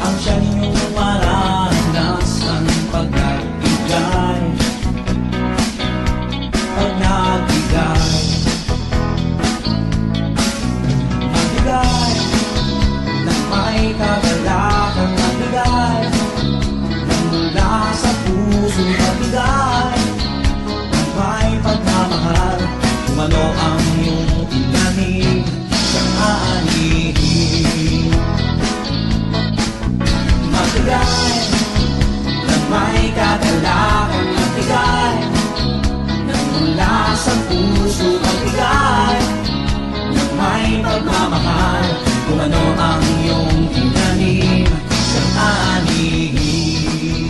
ang siyang iyong maranasan pag nagbigay, pag nagbigay. Magbigay ng may kagalakan, magbigay ng mula sa puso, magbigay ng may pagmamahal. Kung ano ang iyong tinanim, siyang aanihin. Magbigay ng may kagalakan, magbigay ng mula sa puso, magbigay ng may pagmamahal. Kung ano ang iyong tinanim, siyang aanihin.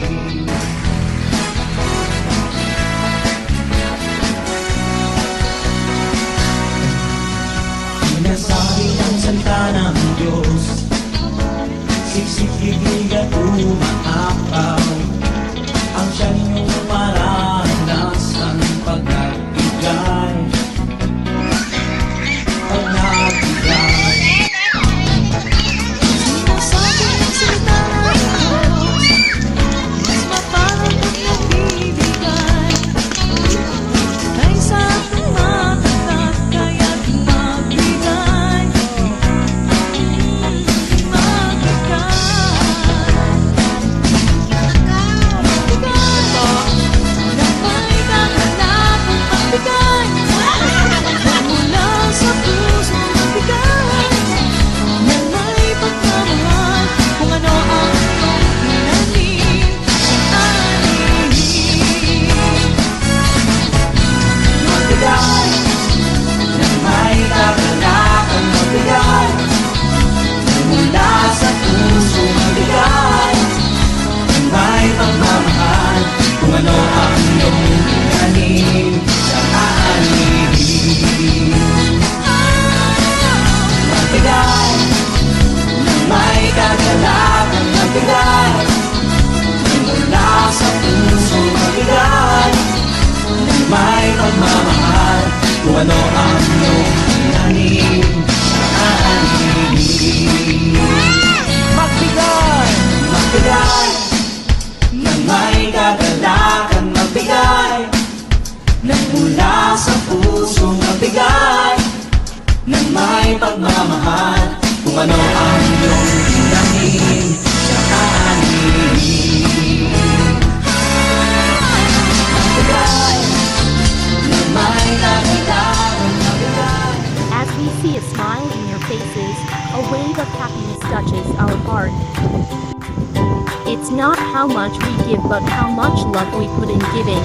Sinasabi ng salita ng Diyos, siksik, bibig at umaapaw, ang siyang iyong maranasan pag nagbigay, pag nagbigay. Sinasabi ng salita ng Diyos, mas mapalad at nagbibigay kaysa tumatakot, kaya't magbigay. May pagmamahal, kung ano ang iyong tinanim, siyang aanihin. Magbigay, magbigay ng may kagalakan, magbigay ng mula sa puso, magbigay ng may pagmamahal. Kung ano ang iyong tinanim, siyang aanihin. As we see a smile in your faces, a wave of happiness touches our heart. It's not how much we give but how much love we put in giving.